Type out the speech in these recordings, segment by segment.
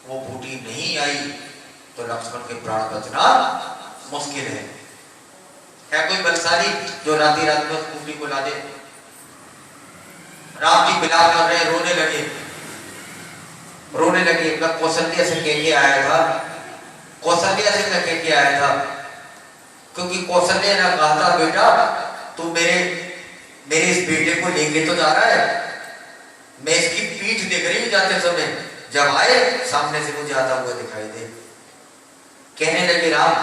वो बूटी नहीं आई तो लक्ष्मण के प्राण बचना मुश्किल है। कोई बलशाली जो राती रात में उस बूटी को ला दे? राम जी बिलाप कर रहे, रोने लगे। मैं कौशल्या से कह के आया था, कौशल्या से मैं कह के आया था, क्योंकि कौशल्या ने कहा था बेटा तू मेरे इस बेटे को लेके तो जा रहा है, मैं इसकी पीठ देख रही हूं जाते समय, जब आए सामने से मुझे आता हुआ दिखाई दे। कहने लगे राम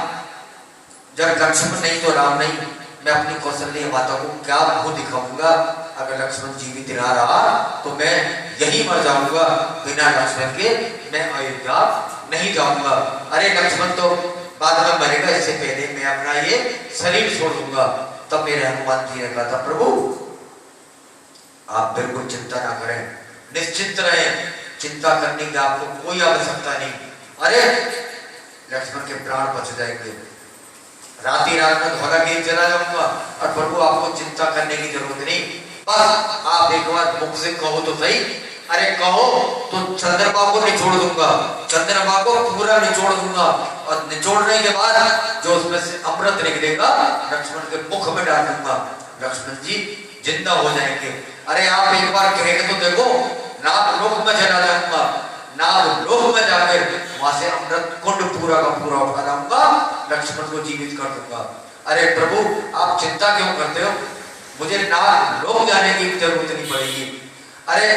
जब लक्ष्मण नहीं तो राम नहीं, मैं अपनी कौशल्या माता को क्या मुंह दिखाऊंगा? अगर लक्ष्मण जीवित ना रहा तो मैं यही मर जाऊंगा, बिना लक्ष्मण के मैं अयोध्या नहीं जाऊंगा। अरे लक्ष्मण तो बाद में मरेगा, इससे पहले मैं अपना ये शरीर छोड़ दूंगा। तब मेरे हनुमान जी ने कहा था प्रभु आप बिल्कुल चिंता ना करें, निश्चिंत रहें, चिंता करने की आपको कोई आवश्यकता नहीं। अरे लक्ष्मण के प्राण बच जाएंगे, राती रात में धौलागिरी चला जाऊंगा और प्रभु आपको चिंता करने की जरूरत नहीं। बस आप एक बार मुख से कहो तो सही, अरे कहो तो चंद्रमा को निचोड़ दूंगा, चंद्रमा को पूरा निचोड़ दूंगा, और निचोड़ने के बाद जो उसमें से अमृत निकलेगा लक्ष्मण के मुख में डाल दूंगा, लक्ष्मण जी जिंदा हो जाएंगे। अरे आप एक बार कह के तो देखो, नागलोक में चला जाऊंगा, नागलोक में जाकर वहां से अमृत कुंड पूरा का पूरा उठा लाऊंगा, लक्ष्मण को जीवित कर दूंगा। अरे प्रभु आप चिंता क्यों करते हो, मुझे नागलोक जाने की जरूरत नहीं पड़ेगी। अरे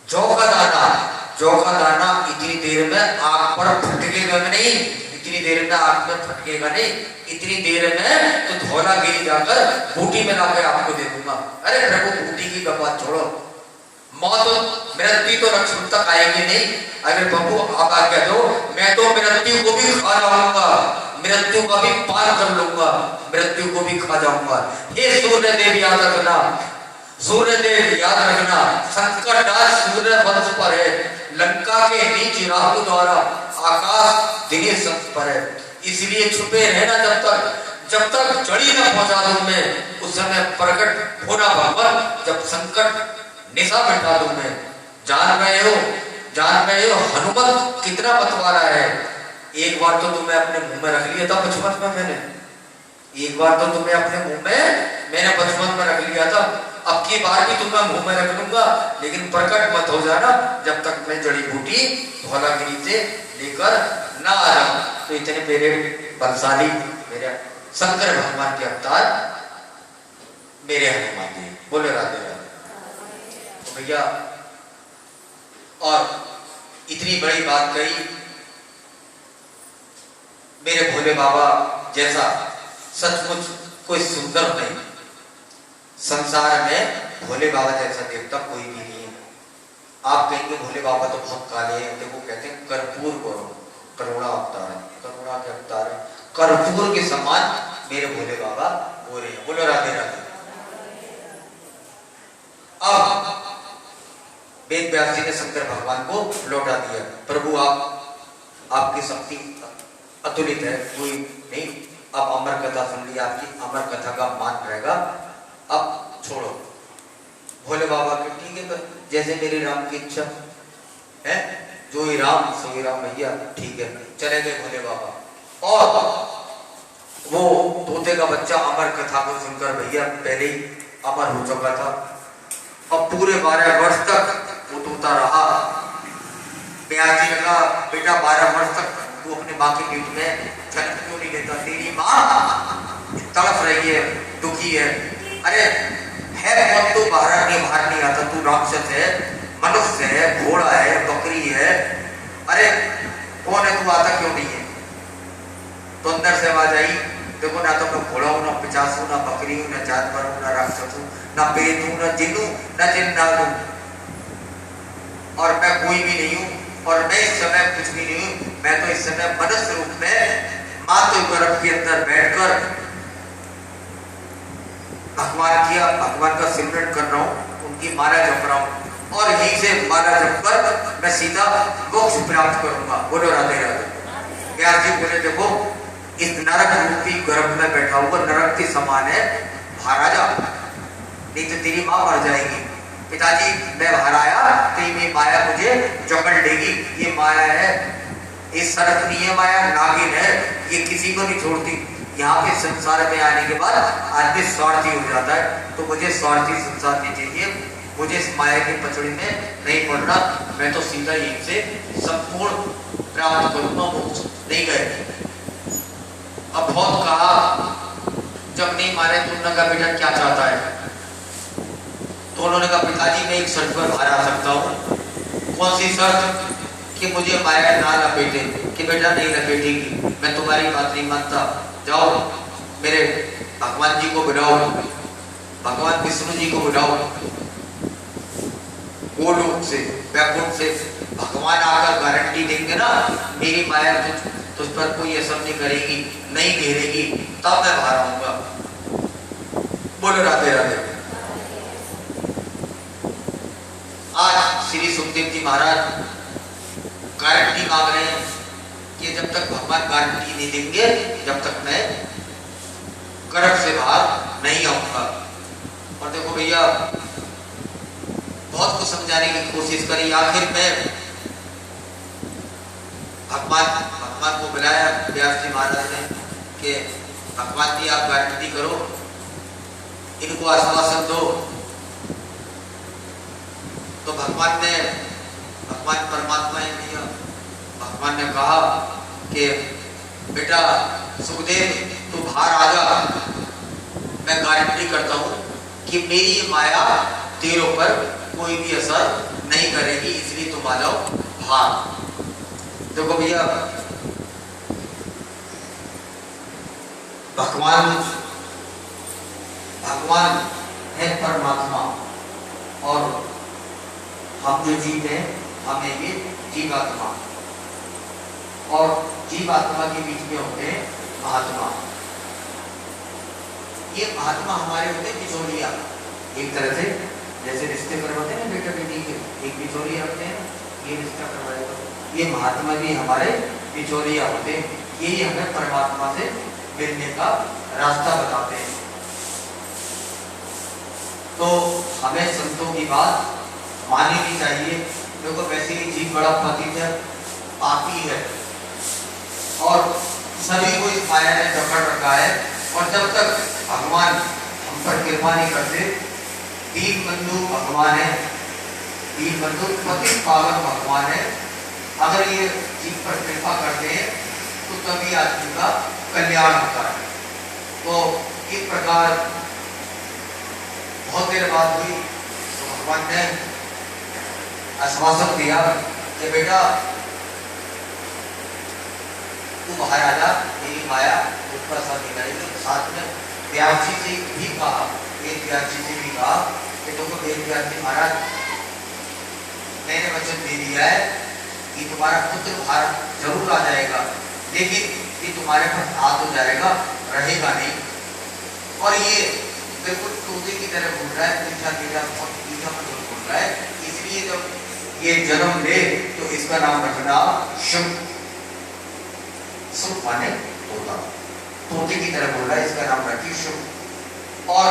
जौ का दाना इतनी देर में आग पर फटकेगा नहीं, इतनी देर में आग में फटकेगा नहीं, इतनी देर में तो धौलागिरी जाकर बूटी में लाकर आपको दे दूंगा। अरे प्रभु बूटी की बात छोड़ो, मौत मृत्यु तो लक्ष्मण तक आएगी नहीं। अगर प्रभु आप आज्ञा दो मैं तो मृत्यु को भी खा जाऊंगा, मृत्यु का भी पार कर लूंगा, मृत्यु को भी खा जाऊंगा। हे सूर्य देव याद रखना, सूर्य देव याद रखना, संकट आज सूर्य वंश पर है, लंका के नीच राहु द्वारा आकाश दिनेश पर है, इसलिए छुपे रहना जब तक जड़ी न पहुंचा दूं मैं, उस समय प्रकट होना भगवान, जब संकट निशा मिटा दूं मैं। जान रहे हो हनुमत कितना बतवारा है। एक बार तो तुम्हें अपने मुंह में रख लिया था बचपन में मैंने, एक बार तो तुम्हें अपने मुंह में मैंने बचपन में रख लिया था, अब की बार भी तुम्हें मुंह में रख लूंगा, लेकिन प्रकट मत हो जाना जब तक मैं जड़ी बूटी धौलागिरी से लेकर ना आ जाऊं। तो इतने मेरे बलशाली मेरे शंकर भगवान के अवतार मेरे हनुमान जी, बोले राधे राधे। तो भैया और इतनी बड़ी बात कही, मेरे भोले बाबा जैसा सचमुच कोई सुंदर नहीं, संसार में भोले बाबा जैसा देवता कोई भी नहीं है। आप कहेंगे भोले बाबा तो बहुत काले हैं, देखो कहते हैं कर्पूर करुणा अवतार है, करुणा के अवतार है, कर्पूर के समान मेरे भोले बाबा गोरे हैं। बोलो राधे राधे। अब वेद व्यास जी ने शंकर भगवान को लौटा दिया, प्रभु आपकी शक्ति अतुलित है, कोई नहीं, अब अमर कथा सुन ली, आपकी अमर कथा का मान रहेगा, अब छोड़ो। भोले बाबा के ठीक है जैसे मेरे राम की इच्छा है, जो ही राम सही राम भैया, ठीक है चले गए भोले बाबा। और वो तोते का बच्चा अमर कथा को सुनकर भैया पहले ही अमर हो चुका था, अब पूरे 12 वर्ष तक वो तोता रहा। ब्याह जी लगा बेटा 12 वर्ष तक तू अपने माँ के पेट में जन्म क्यों नहीं लेता, तेरी माँ तड़प रही है, दुखी है। अरे है कौन तू, बाहर नहीं आता, तू राक्षस है, मनुष्य है, घोड़ा है, बकरी है, अरे कौन है तू, आता क्यों नहीं है? तो अंदर से आवाज आई, देखो ना तो मैं घोड़ा हूं, ना पिचास हूं, ना बकरी हूं, ना जानवर हूं, ना राक्षस हूं, ना पेट हूं, ना जिन हूं, ना जिन्नात हूं, और मैं कोई भी नहीं हूं, और मैं इस समय कुछ भी नहीं हूं, मैं तो इस समय मनुष्य रूप में मातृ गर्भ के अंदर बैठकर भगवान का सिमरन कर रहा हूं, उनकी माला जप रहा हूं, और यहीं से माला जप कर मैं सीधा मोक्ष प्राप्त करूंगा। बोलो राधे राधे। व्यास जी बोले देखो इस नरक रूपी गर्भ में बैठा हुआ नरक के समान है महाराजा, नहीं तो तेरी मां मर जाएगी, पिताजी मैं बाहर आया तो ये माया मुझे जकड़ लेगी, ये माया है, ये सर्प नहीं है, माया नागिन है, ये किसी को नहीं छोड़ती। यहाँ पे संसार में आने के बाद आदमी स्वार्थी हो जाता है, तो मुझे स्वार्थी संसार नहीं चाहिए, मुझे इस माया के पचड़ी में नहीं पड़ना, मैं तो सीधा यहीं से संपूर्ण प्राप्त करूंगा, मोक्ष नहीं गए। अब बहुत कहा, जब नहीं माने तो उन्होंने कहा बेटा क्या चाहता है? तो उन्होंने कहा पिताजी मैं एक शर्त पर बाहर आ सकता हूँ। कौन सी शर्त? कि मुझे माया ना लपेटे। कि बेटा नहीं लपेटेगी, मैं तुम्हारी बात नहीं मानता, जाओ मेरे भगवान जी को बुलाओ, भगवान विष्णु जी को बुलाओ, वो लोग से बैकुंठ से भगवान आकर गारंटी देंगे ना मेरी माया तुझ पर कोई असर नहीं करेगी, नहीं घेरेगी, तब मैं बाहर आऊंगा। बोलो राधे राधे। आज श्री सुखदेव जी महाराज गारंटी मांग रहे हैं कि जब तक भगवान गारंटी नहीं देंगे जब तक मैं गर्भ से बाहर नहीं आऊंगा। और देखो भैया बहुत कुछ समझाने की कोशिश करी, आखिर में भगवान को बुलाया व्यास जी महाराज ने कि भगवान जी आप गारंटी करो, इनको आश्वासन दो। तो भगवान परमात्मा ने दिया, भगवान ने कहा कि बेटा सुखदेव तू बाहर आ जा, मैं गारंटी करता हूं कि मेरी माया तेरों पर कोई भी असर नहीं करेगी, इसलिए तुम आ जाओ बाहर। देखो भैया भगवान है परमात्मा, और हम जो जीव हैं हमें ये जीवात्मा, और जीवात्मा के बीच में होते हैं महात्मा। ये महात्मा हमारे होते हैं बिचौलिया, एक तरह से जैसे रिश्ते करवाते हैं बेटा बेटी के, एक बिचौलिया होते हैं, ये रिश्ता करवाएगा, ये महात्मा भी हमारे बिचौलिया होते हैं, यही हमें परमात्मा से मिलने का रास्ता बताते हैं। तो हमें संतों की बात माननी चाहिए। देखो वैसे ही जीव बड़ा पतित है, पापी है, और सभी को इस माया ने जकड़ रखा है, और जब तक भगवान हम पर कृपा नहीं करते, दीन बंधु भगवान है, दीन बंधु पतित पावन भगवान है, अगर ये जीव पर कृपा करते हैं तो तभी आदमी का कल्याण होता है। तो इस प्रकार बहुत देर बात हुई तो भगवान ने आश्वासन दिया कि बेटा तू बाहर आ जा, मेरी माया उस पर असर नहीं करेगी। साथ में व्यास जी से भी कहा, वेद व्यास जी से भी कहा कि तुमको वेद व्यास जी महाराज मैंने वचन दे दिया है कि तुम्हारा पुत्र बाहर जरूर आ जाएगा, लेकिन ये तुम्हारे पास आ तो जाएगा, रहेगा नहीं। और ये बिल्कुल तोते की तरह बोल रहा है, मीठा मीठा बहुत मीठा मतलब बोल रहा है, इसलिए जब ये जन्म ले तो इसका नाम रखना शुभ। शुभ माने तोता, तोते की तरह बोल रहा है, इसका नाम रखिए शुभ। और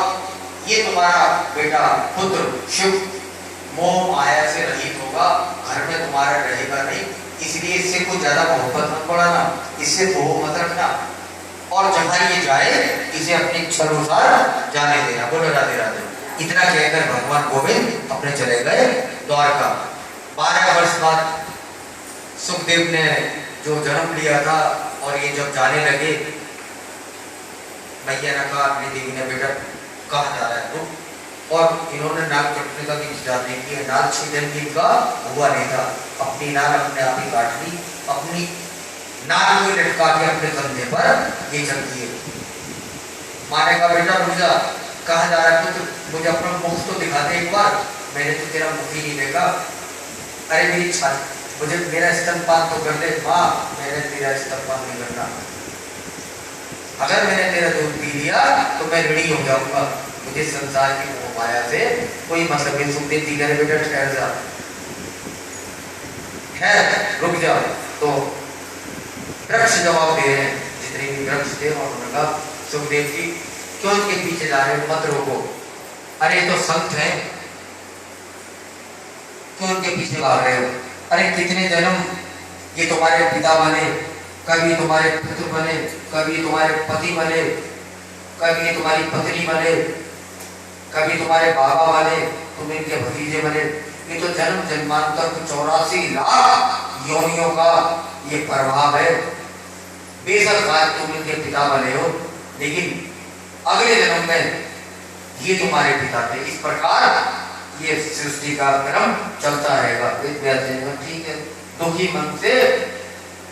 ये तुम्हारा बेटा पुत्र शुभ मोह माया से रहित होगा, घर में तुम्हारा रहेगा नहीं, इसलिए इससे कोई ज्यादा मोहब्बत मत बढ़ाना, इससे मोह मत रखना, और जहां ये जाए इसे अपनी इच्छा अनुसार जाने देना। बोलो राधे राधे। इतना कहकर भगवान गोविंद अपने चले गए द्वारका। 12 वर्ष बाद सुखदेव ने जो जन्म लिया था, और ये जब जाने लगे, मैया ने कहा अपनी देवी ने बेटा कहाँ जा रहा है तू? और इन्होंने नाक कटने का भी इंतजार नहीं किया, नाक छीदन की का हुआ नहीं था, अपनी नाक अपने आप ही काट ली, अपनी नाक को लटका के अपने कंधे पर ये चलती है। माँ ने कहा बेटा मुझे कहाँ जा रहा है तू? मुझे अपना मुख तो दिखा दे एक बार, मैंने तो तेरा मुख ही नहीं देखा। अरे मेरी छाती, मुझे मेरा स्तनपान तो कर दे। माँ मैंने तेरा स्तनपान नहीं करना, अगर मैंने तेरा दूध पी लिया तो मैं ऋणी हो जाऊंगा, मुझे संसार की मोह माया से कोई मतलब नहीं। सुखदेव जी कह रहे बेटा ठहर जा, ठहर रुक जा। तो वृक्ष जवाब दे रहे हैं, जितने भी वृक्ष थे, और उन्होंने कहा सुखदेव जी क्यों इनके पीछे जा रहे हो, मत रोको। अरे तो संत है, क्यों उनके पीछे भाग रहे हो? अरे कितने जन्म ये तुम्हारे पिता बने, कभी तुम्हारे पुत्र बने, कभी तुम्हारे पति बने, कभी तुम्हारी पत्नी बने, कभी तुम्हारे बाबा बने, तुम इनके भतीजे बने। ये तो जन्म जन्मांतर 84 लाख योनियों का ये प्रभाव है। बेशक आज तुम इनके पिता बने हो, लेकिन अगले जन्म में ये तुम्हारे पिता थे। इस प्रकार ये सृष्टि का क्रम चलता रहेगा। ठीक है, दुखी मन से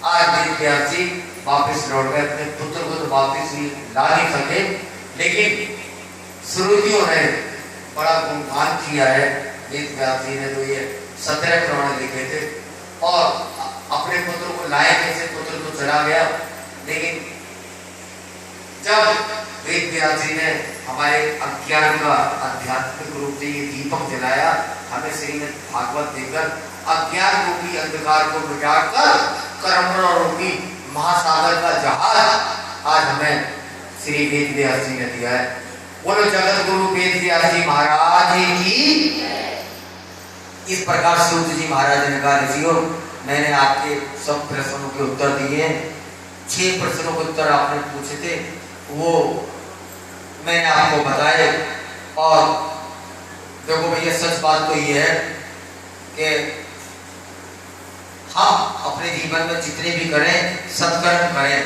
आज वेद जी वापिस लौट गए, अपने पुत्र को तो वापिस ही ला नहीं सके, लेकिन श्रुतियों ने बड़ा गुणगान किया है। वेद व्यास जी ने तो ये 17 पुराण लिखे थे और अपने पुत्र को लाए कैसे, पुत्र तो चला गया, लेकिन जब वेद व्यास जी ने हमारे अज्ञान का आध्यात्मिक रूप से ये दीपक जलाया, हमें श्रीमद् भागवत देकर अज्ञान रूपी अंधकार को मिटाकर कर्म रूपी महासागर का जहाज आज हमें श्री वेद व्यास जी ने दिया है। बोलो जगत गुरु वेद व्यास जी महाराज की। इस प्रकार सूत जी महाराज ने कहा, ऋषियों मैंने आपके सब प्रश्नों के उत्तर दिए। 6 प्रश्नों के उत्तर आपने पूछे थे, वो मैंने आपको बताए। और देखो भैया, सच बात तो ये है कि हम अपने जीवन में जितने भी करें सत्कर्म करें।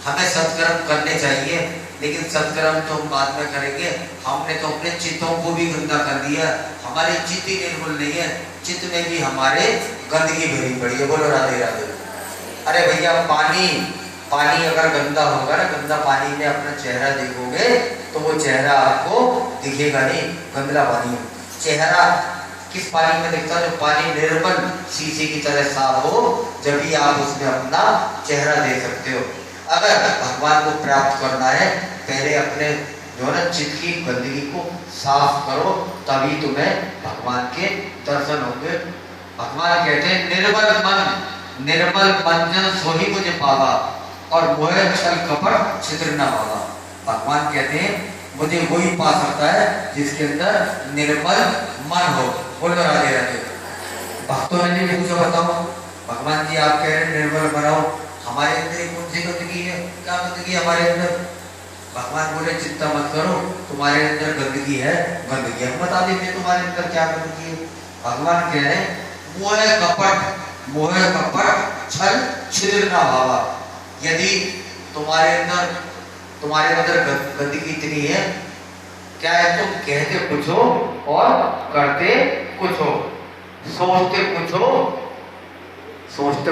हमें सत्कर्म करने चाहिए, लेकिन सत्कर्म तो हम बाद में करेंगे। हमने तो अपने चित्तों को भी गंदा कर दिया, हमारे चित्त ही निर्मल नहीं है, चित्त में भी हमारे गंदगी भरी पड़ी है। बोलो राधे राधे। अरे भैया, पानी अगर गंदा होगा ना, गंदा पानी में अपना चेहरा देखोगे तो वो चेहरा आपको दिखेगा नहीं, गंदा पानी। चेहरा किस पानी में दिखता है? जो पानी निर्मल शीशे की तरह साफ हो, जब भी आप उसमें अपना चेहरा देख सकते हो। अगर भगवान को प्राप्त करना है, पहले अपने जो ना चित्त की गंदगी को साफ करो, तभी तुम्हें भगवान के दर्शन होंगे। भगवान कहते हैं निर्मल मन जन सोही मुझे पावा, और मोह छल कपट छिद्र न पावा। भगवान कहते हैं मुझे वही पा सकता है जिसके अंदर निर्मल मन हो। बोलो राधे राधे। भक्तों ने भी पूछा, बताओ भगवान जी आप कह रहे हैं निर्मल बनाओ, हमारे अंदर कौन सी गंदगी है? क्या गंदगी है हमारे अंदर? भगवान बोले चिंता मत करो, तुम्हारे अंदर गंदगी है, गंदगी हम बता देते तुम्हारे अंदर क्या गंदगी है। भगवान कह रहे हैं मोह कपट छल छिद्र न भावा। यदि तुम्हारे अंदर गंदगी इतनी है, क्या है? तुम कहते कुछ हो और करते कुछ हो, सोचते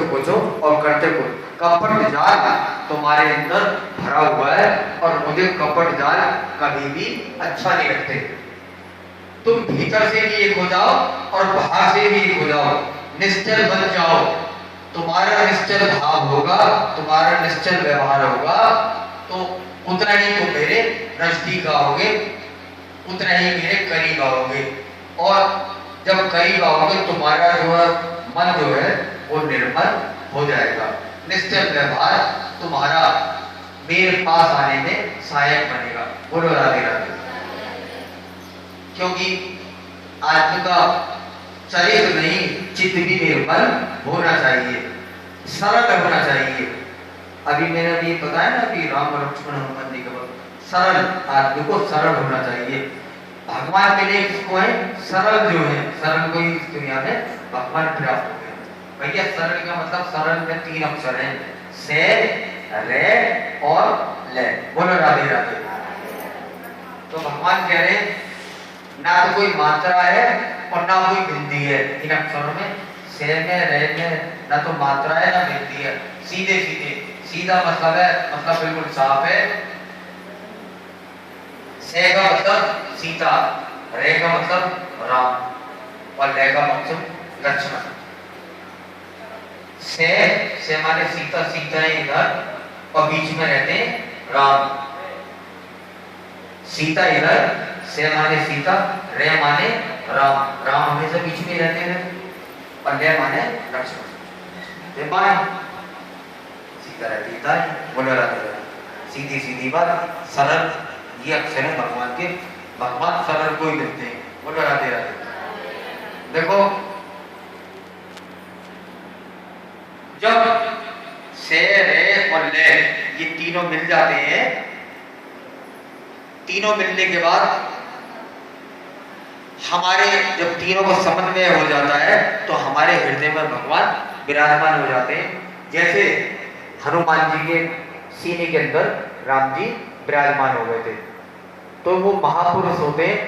कुछ हो और करते कुछ। कपट जाल तुम्हारे अंदर भरा हुआ है, और मुझे कपट जाल कभी भी अच्छा नहीं लगते। तुम भीतर से भी एक हो जाओ और बाहर से भी एक हो जाओ, निश्चल बन जाओ। तुम्हारा निश्चल भाव होगा, तुम्हारा निश्चल व्यवहार होगा, तो उतना ही तुम मेरे नजदीक आओगे, उतना ही मेरे करीब आओगे। और जब करीब आओगे, तुम्हारा जो मन जो है वो निर्मल हो जाएगा। निश्चल व्यवहार तुम्हारा मेरे पास आने में सहायक बनेगा। बोलो राधे राधे। क्योंकि आत्मा का चरित्र नहीं, चित्त भी निर्मल होना चाहिए, सरल होना चाहिए। अभी मैंने अभी बताया ना कि राम लक्ष्मण हनुमान जी का सरल, आदमी को सरल होना चाहिए। भगवान के लिए किसको है? सरल जो है, सरल को इस दुनिया में भगवान प्राप्त हो गए। भैया सरल का मतलब, सरल में 3 अक्षर हैं, से, रे और ले। बोलो राधे राधे। तो भगवान कह रहे हैं ना तो कोई मात्रा है और ना कोई भिन्दी है इन अक्षरों में। से में, रे में ना तो मात्रा है ना भिन्दी है, सीधे सीधे। सीधा मतलब है, मतलब बिल्कुल साफ है। से का मतलब सीता, रे का मतलब राम और ले का मतलब लक्ष्मण। से माने सीता, सीता है इधर और बीच में रहते हैं राम। सीता इधर, से माने सीता, रे माने राम। राम हमेशा बीच में रहते हैं और ले माने लक्ष्मण। बाएं सीता रहती है। बोलो राधे। सीधी सीधी बात, सरल, ये अक्षर है भगवान के। भगवान सरल को ही मिलते हैं। बोलो राधे राधे। देखो तीनों मिल जाते हैं, तीनों मिलने के बाद हमारे जब तीनों को समन्वय हो जाता है तो हमारे हृदय में भगवान विराजमान हो जाते हैं। जैसे हनुमान जी के सीने के अंदर राम जी विराजमान हो गए थे, तो वो महापुरुष होते हैं,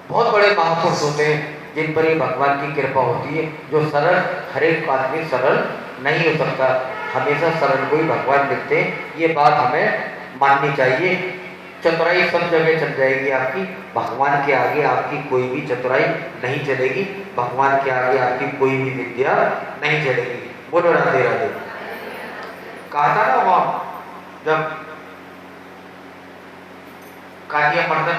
बहुत बड़े महापुरुष होते हैं जिन पर ये भगवान की कृपा होती है। जो सरल, हर एक आदमी सरल नहीं हो सकता, हमेशा सरल को ही भगवान दिखते हैं, ये बात हमें माननी चाहिए। चतुराई सब जगह चल जाएगी आपकी, भगवान के आगे आपकी कोई भी चतुराई नहीं चलेगी, भगवान के आगे आपकी कोई भी विद्या नहीं चलेगी। बोलो राधे राधे। कहा था ना वहां जब कालिया मर्दन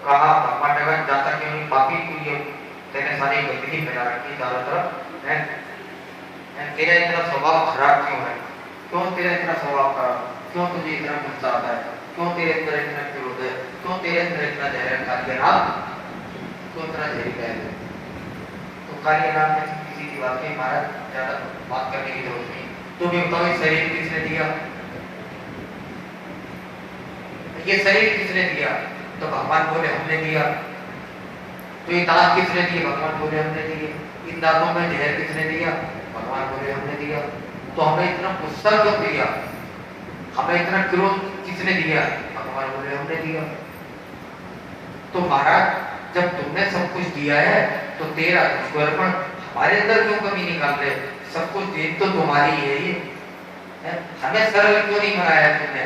कहा भगवान ने जाता क्यों नहीं, पापी तू ये तेने सारी गंदगी फैला रखी चारों तरफ है, तेरा इतना स्वभाव खराब क्यों है, क्यों तेरा इतना स्वभाव खराब, क्यों तुझे इतना गुस्सा आता है, क्यों तेरे अंदर इतना क्रोध है, क्यों तेरे अंदर इतना जहर कालियानाथ, क्यों इतना जहरीला है। तो कालियानाथ ने किसी की बात नहीं, महाराज ज्यादा बात करने की जरूरत नहीं, तुम्हें बताओ ये शरीर किसने दिया, ये शरीर किसने दिया, तो भगवान बोले हमने दिया। तो ये दांत किसने दिए, भगवान बोले हमने दिए। इन दांतों में जहर किसने दिया, भगवान बोले हमने दिया। तो हमें इतना गुस्सा क्यों दिया, हमें इतना क्रोध किसने दिया, भगवान बोले हमने दिया। तो महाराज जब तुमने सब कुछ दिया है तो तेरा तुझको अर्पण, हमारे अंदर क्यों कमी निकाल रहे, सब कुछ दे तो तुम्हारी है ये, हमें सरल क्यों नहीं बनाया तुमने,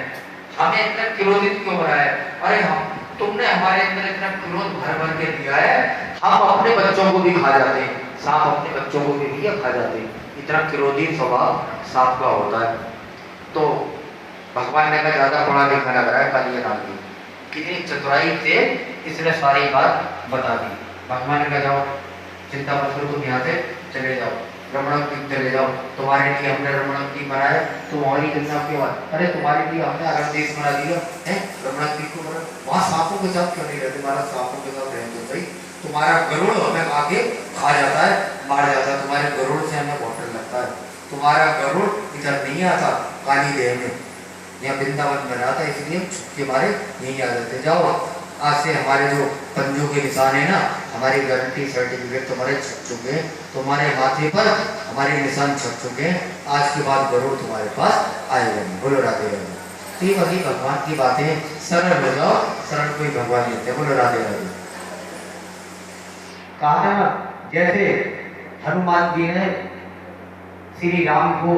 हमें इतना क्रोधित क्यों बनाया। अरे हम तुमने हमारे अंदर इतना क्रोध भर भर के दिया है, हम अपने बच्चों को भी खा जाते हैं, सांप अपने बच्चों को भी दिया खा जाते हैं, इतना क्रोधी स्वभाव सांप का होता है। तो भगवान ने कहा ज्यादा पढ़ा लिखा लग रहा है कालियानाथ जी, कितनी चतुराई से इसने सारी बात बता दी। भगवान ने कहा जाओ चिंता मत करो, तुम यहाँ से चले जाओ, रमणक चले जाओ, तुम्हारे लिए हमने रमणक बनाया, तुम्हारी चिंता क्यों है, अरे तुम्हारे लिए हमने अगर देश बना दिया है, रमणक को बना, वहाँ सांपों के साथ क्यों नहीं रहते, तुम्हारा सांपों के साथ रहते भाई, तुम्हारा गरुड़ हमें आके खा जाता है, मार जाता है, तुम्हारे गरुड़ से हमें बहुत डर लगता है, तुम्हारा गरुड़ इधर नहीं आता काली देह में, यहाँ वृंदावन में आता, इसलिए के बारे यही आ जाते। जाओ आज से हमारे जो पंजों के निशान है ना, हमारी गारंटी सर्टिफिकेट तुम्हारे छप चुके हैं, तुम्हारे माथे पर हमारे निशान छप चुके हैं, आज के बाद गरुड़ तुम्हारे पास आएगा नहीं। बोलो राधे राधे। ठीक है, भगवान की बातें सरल हो जाओ, सरल कोई भगवान लेते। बोलो राधे राधे। कहा था ना जैसे हनुमान जी ने श्री राम को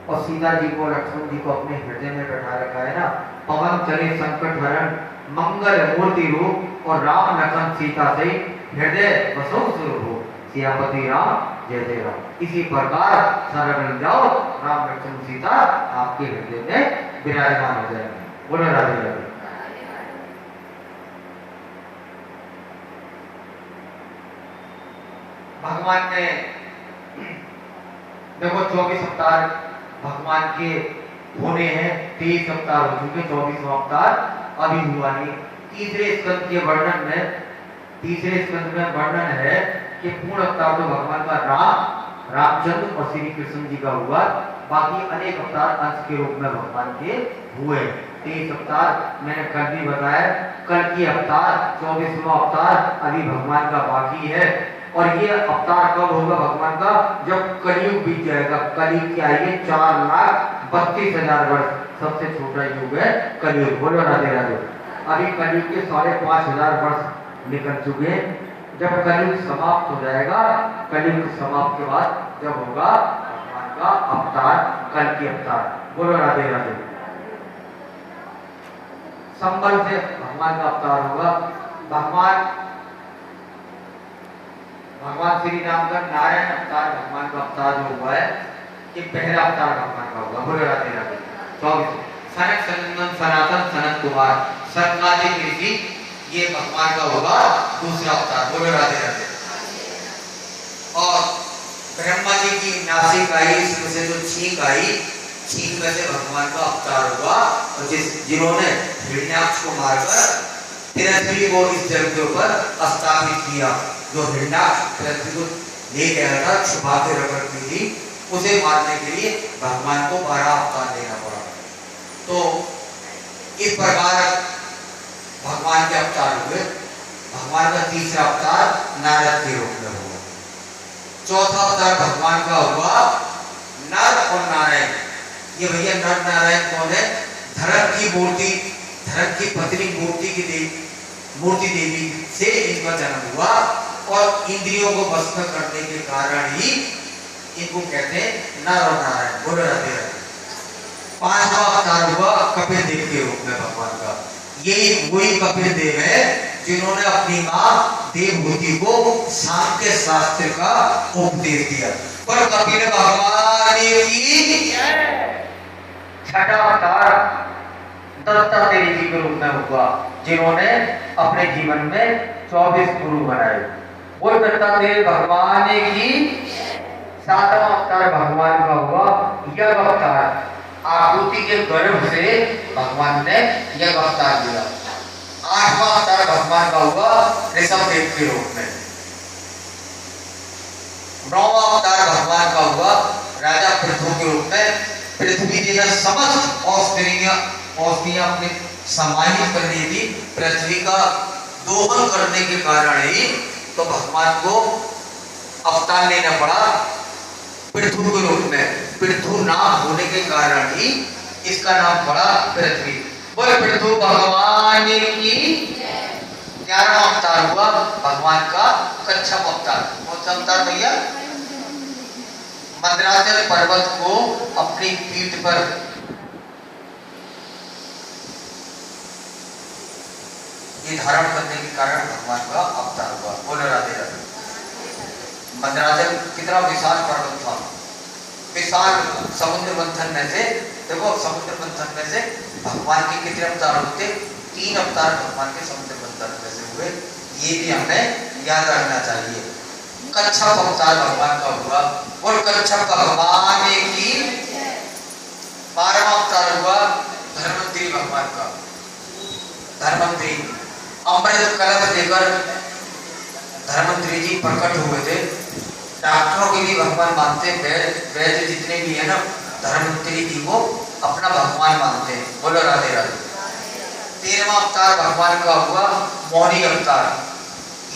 और सीता जी को, लक्ष्मण जी को अपने हृदय में बैठा रखा है ना, पवन चले संकट हरण मंगल मूर्ति रूप और राम लखन सीता से हृदय बसो स्वरूप हो, सियापति राम जय जय राम। इसी प्रकार सरल बन जाओ, राम लक्ष्मण सीता आपके हृदय में विराजमान हो जाएंगे। बोलो राधे राधे। भगवान ने देखो 24 अवतार भगवान के होने हैं, 23 अवतार हो चुके, 24वां अवतार अभी हुआ नहीं। तीसरे स्कंद के वर्णन में, तीसरे स्कंद में वर्णन है कि पूर्ण अवतार तो भगवान का रामचंद्र और श्री कृष्ण जी का हुआ, बाकी अनेक अवतार अंश के रूप में भगवान के हुए। 23 अवतार मैंने कल भी बताया, कल की अवतार 24वां अवतार अभी भगवान का बाकी है। और ये अवतार कब होगा भगवान का, जब कलयुग बीत जाएगा। कलयुग क्या है, 4,32,000 वर्ष, सबसे छोटा युग है कलयुग। बोलो राधे राधे। अभी कलयुग के 5,500 वर्ष निकल चुके हैं। जब कलयुग समाप्त हो जाएगा, कलयुग समाप्त के बाद जब होगा भगवान का अवतार, कल की अवतार। बोलो राधे राधे। संबल से भगवान का अवतार होगा। भगवान श्री राम का नारायण अवतार, भगवान का अवतार जो हुआ है, ये पहला अवतार भगवान का होगा। बोलो राधे राधे। 24 सनक सनंदन सनातन सनत कुमार सनकादिक ऋषि, ये भगवान का होगा दूसरा अवतार। बोलो राधे राधे। और ब्रह्मा जी की नासिक आई, इसमें से जो छींक आई, छींक में से भगवान का अवतार होगा। और जिन्होंने हिरण्याक्ष को मारकर पृथ्वी को इस जल के ऊपर स्थापित किया, जो हिरण्याक्ष पृथ्वी को ले गया था, छुपा के रखी थी, उसे मारने के लिए भगवान को 12 अवतार लेना पड़ा। तो इस प्रकार भगवान के अवतार हुए। भगवान का तीसरा अवतार नारद के रूप में हुआ। चौथा अवतार भगवान का हुआ नर और नारायण। ये भैया नर नारायण कौन है? धर्म की मूर्ति, धर्म की पत्नी मूर्ति देवी से इनका जन्म हुआ और इंद्रियों को वश में करने के कारण ही इनको कहते हैं नर और नारायण। बोलो राधे राधे। पांचवा अवतार हुआ कपिल देव के रूप में भगवान का। यही वही कपिल देव है जिन्होंने अपनी मां देवहूति को सांख्य शास्त्र का उपदेश दिया। पर कपिल भगवान की छठा अवतार दत्तात्रेय जी के रूप में हुआ, जिन्होंने अपने जीवन में 24 गुरु बनाए। वो दत्तात्रेय भगवान की सातवां अवतार भगवान का हुआ यज्ञ अवतार। आकृति के गर्भ से भगवान ने यज्ञ अवतार लिया। आठवां अवतार भगवान का हुआ ऋषभ देव के रूप में। नौवां अवतार भगवान का हुआ राजा पृथु के रूप में। पृथ्वी देना समस्त औषधियां अपने समाहित कर ली थी। पृथ्वी का दोहन करने के कारण ही तो भगवान को अवतार लेना पड़ा पृथु के रूप में। पृथु नाम होने के कारण ही इसका नाम पड़ा पृथ्वी। बोले पृथु भगवान की 11वां अवतार हुआ भगवान का कच्छप अवतार। कौन सा अवतार भैया? मंदराचल पर्वत को अपनी पीठ पर ये धारण करने के कारण भगवान का अवतार हुआ। बोलो राधे राधे। मंदराचल कितना विशाल पर्वत था, विशाल समुद्र मंथन में से देखो, समुद्र मंथन में से भगवान के कितने अवतार होते? 3 अवतार भगवान के समुद्र मंथन में से हुए। ये भी हमें याद रखना चाहिए। कच्छप अवतार भगवान का हुआ और कच्छप भगवान की 12वां अवतार हुआ धर्मंतरी भगवान का। धर्मंतरी अमृत कलश लेकर धर्मंतरी जी प्रकट हुए थे। डॉक्टरों के भी भगवान मानते, वैद्य जितने भी है ना, धर्मंतरी जी को अपना भगवान मानते हैं। बोलो राधे राधे। 13वां अवतार भगवान का हुआ मौनी अवतार।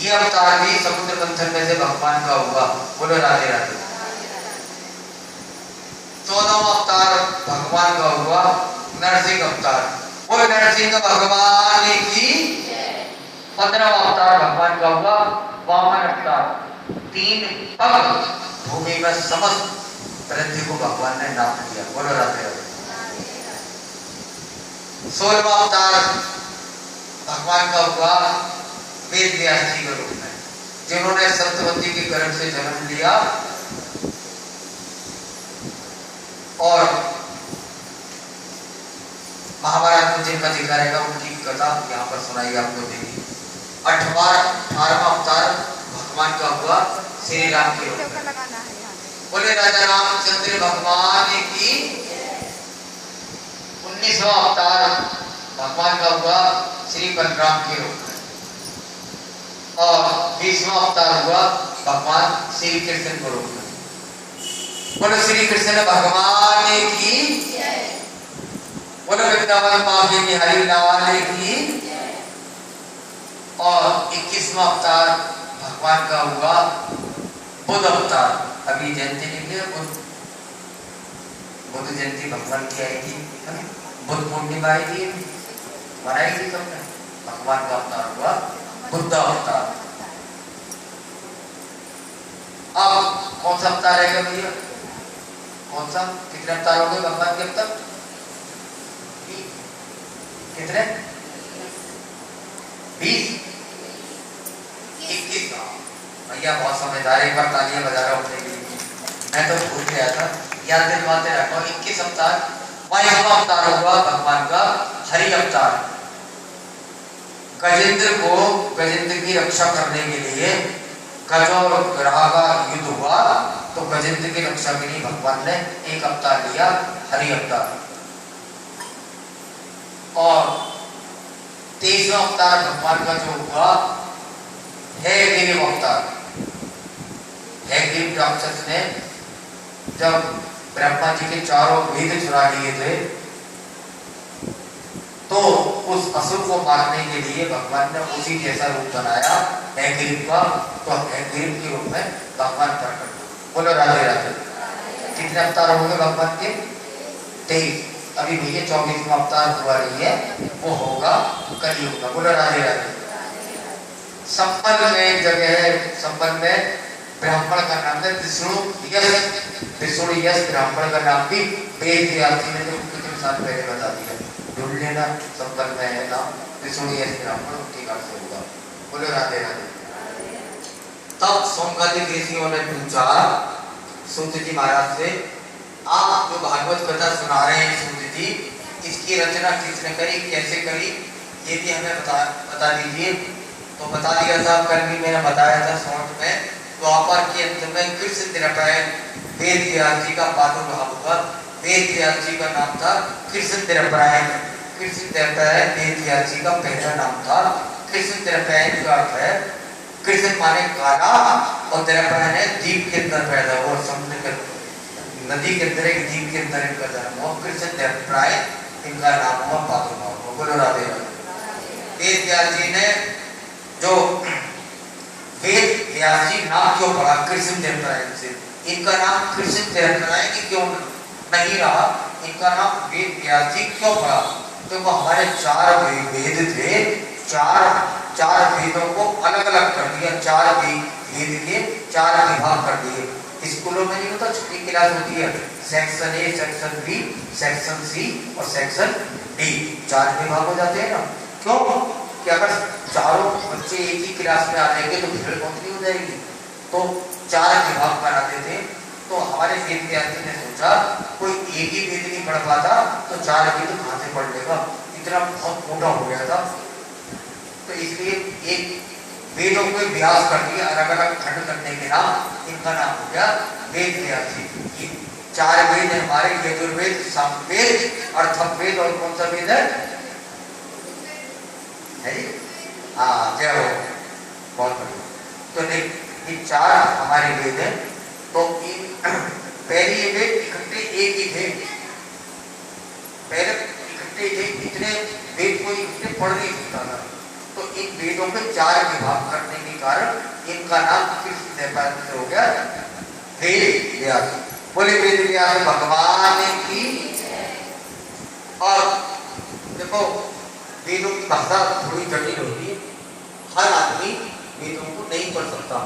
ये अवतार भी समुद्र मंथन में से भगवान का हुआ। बोलो राधे राधे। 14वां अवतार भगवान का हुआ नरसिंह अवतार। बोलो नरसिंह भगवान की। 15वां अवतार भगवान का हुआ वामन अवतार। 3 पग भूमि में समस्त पृथ्वी को भगवान ने नाप दिया। बोलो राधे राधे। 16वां अवतार भगवान का हुआ वेद व्यास जी के रूप में, जिन्होंने सत्यवती के गर्भ से जन्म लिया और महाभारत में जिनका जिक्र रहेगा उनकी कथा यहाँ पर सुनाई आपको देगी। 18वां अवतार भगवान का हुआ श्री राम के रूप में। बोले राजा रामचंद्र भगवान की। 19वां अवतार भगवान का हुआ श्री बलराम के रूप में और 20वां अवतार हुआ भगवान श्री कृष्ण के रूप में। बोलो श्री कृष्ण भगवान की। बोलो वृंदावन माँ के हरि लाल की। और 21वां अवतार भगवान का हुआ बुद्ध अवतार। अभी जयंती निकले, बुद्ध जयंती भगवान की आई थी, बुद्ध पूर्णिमा आई थी, मनाई थी सबने। भगवान का अवतार हुआ बुद्ध अवतार। अब कौन सा अवतार रहेगा भैया? कौन सा? कितने अवतार हो गए भगवान के अब तक? कितने? 20? 21। भैया बहुत समझदार, एक बार तालियां बजा रहा उठने के लिए। मैं तो भूल गया था, याद दिलवाते रखो। 21 अवतार। 22वां अवतार हुआ भगवान का हरि अवतार। गजेंद्र की रक्षा करने के लिए गज और ग्रह का युद्ध हुआ, तो गजेंद्र की रक्षा के लिए भगवान ने एक अवतार लिया, हरि अवतार। और 23वां अवतार भगवान का जो हुआ है गिरिव अवतार। है गिरिव राक्षस ने जब ब्रह्मा जी के चारों वेद चुरा लिए थे तो उस असुर को मारने के लिए भगवान ने उसी जैसा रूप बनाया हैग्रीव का। तो हैग्रीव के रूप में भगवान प्रकट हुए। बोलो राधे राधे। कितने अवतार होंगे भगवान के? 23। अभी भैया 24वां अवतार हुआ रही है, वो होगा कलयुग का। बोलो राधे राधे। संपन्न में एक जगह है, संपन्न में ब्राह्मण का नाम है विष्णु यश। विष्णु यश ब्राह्मण का नाम भी वेद व्यासी ने जो कितने साल पहले बता दिया। ढूंढ लेना, संपन्न में है नाम विष्णु यश ब्राह्मण, उनके घर से होगा। बोलो राधे राधे। तब सोमगादी ऋषियों ने पूछा सूत जी महाराज से, आप जो भागवत कथा सुना रहे हैं सूत जी, इसकी रचना किसने करी, कैसे करी, ये भी हमें बता दीजिए। तो बता दिया था, कल भी मैंने बताया था शॉर्ट में। द्वापर के अंत में कृष्ण द्रव्यायन वेद व्यास जी का प्रादुर्भाव हुआ। वेद व्यास जी का नाम था कृष्ण द्रव्यायन। कृष्ण द्रव्यायन वेद व्यास जी का पहला नाम था। कृष्ण द्रव्यायन का अर्थ है, कृष्ण माने काला और द्रव्यायन है द्वीप के अंदर पैदा हुआ, समुद्र के नदी के अंदर एक द्वीप के अंदर इनका जन्म हुआ। कृष्ण द्रव्यायन इनका नाम हुआ, प्रादुर्भाव हुआ। बोलो राधे राधे। वेद व्यास जी ने जो वेद व्यास जी नाम क्यों पड़ा कृष्ण द्रव्यायन से, इनका नाम कृष्ण द्रव्यायन क्यों नहीं रहा, इनका नाम वेद व्यास जी क्यों पड़ा? तो वो हमारे 4 वेद थे, चार वेदों को अलग अलग कर दिया। 4 वेद के 4 विभाग कर दिए। स्कूलों में नहीं होता, छोटी क्लास होती है, section A, section B, section C और सेक्शन डी, 4 विभाग हो जाते हैं ना। क्यों कि अगर चारों बच्चे एक ही क्लास में आ जाएंगे तो भीड़ बहुत नहीं हो जाएगी, तो 4 विभाग बनाते थे। तो हमारे वेद व्यासी ने सोचा कोई एक ही वेद नहीं पढ़ पाता तो 4 वेद कहाँ से पढ़ लेगा, इतना बहुत मोटा हो गया था। तो इसलिए एक वेदों को व्यास कर दिया, अलग अलग खंड करने के नाम इनका नाम हो गया वेद व्यासी। 4 वेद हमारे यजुर्वेद, सामवेद, अर्थवेद और कौन सा वेद है? हाँ, जय हो, बहुत बढ़िया। तो ये 4 हमारे वेद हैं। तो पहले ये वेद इकट्ठे एक ही थे, पहले इकट्ठे थे, इतने वेद को इकट्ठे पढ़ नहीं सकता था। तो इन वेदों के 4 विभाग करने के कारण इनका नाम कृष्ण द्रव्यायन से हो गया वेद व्यास। बोले वेद व्यास भगवान की। और देखो वेदों की भाषा थोड़ी जटिल होती है, हर आदमी वेदों को नहीं पढ़ सकता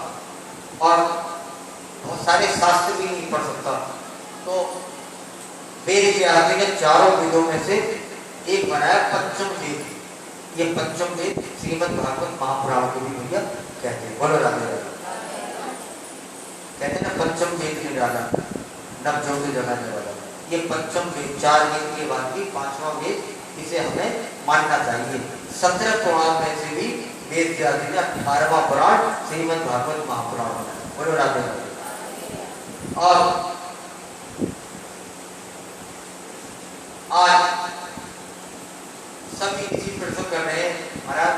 और बहुत सारे शास्त्र भी नहीं पढ़ सकता। तो वेद व्यास ने 4 वेदों में से एक बनाया पंचम वेद। ये पंचम वेद श्रीमद् भागवत महापुराण को भी भैया कहते हैं। बोलो राधे राधे। कहते हैं ना पंचम वेद ने डाला, नवजोत जगाने वाला। ये पंचम वेद, 4 वेद के बाद भी 5वां वेद, इसे हमें मानना चाहिए। 17 पुराण में से भी वेद व्यास ने 18वां पुराण श्रीमद् भागवत महापुराण बनाया। बोलो राधे राधे। और आज सभी इसी प्रश्न कर रहे हैं महाराज,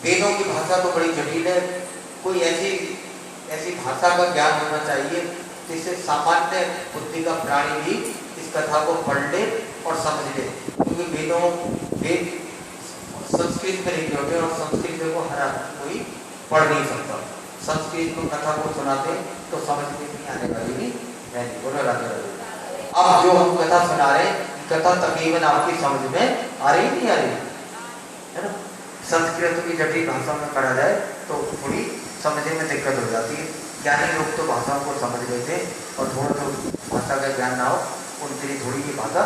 वेदों की भाषा तो बड़ी जटिल है, कोई ऐसी भाषा का ज्ञान होना चाहिए जिससे सामान्य बुद्धि का प्राणी भी इस कथा को पढ़ ले और समझ ले। क्योंकि वेद संस्कृत में लिखे होते हैं और संस्कृत को हर कोई पढ़ नहीं सकता। संस्कृत को कथा को सुनाते तो समझ में नहीं आने वाली भी है। बोलो राधे राधे। अब जो हम कथा सुना रहे हैं, कथा तकरीबन आपकी समझ में आ रही नहीं आ रही है ना। संस्कृत की जटिल भाषा में पढ़ा जाए तो थोड़ी समझने में दिक्कत हो जाती है। ज्ञानी लोग तो भाषाओं को समझ लेते हैं और थोड़ा जो भाषा का ज्ञान ना हो उनके लिए थोड़ी ये भाषा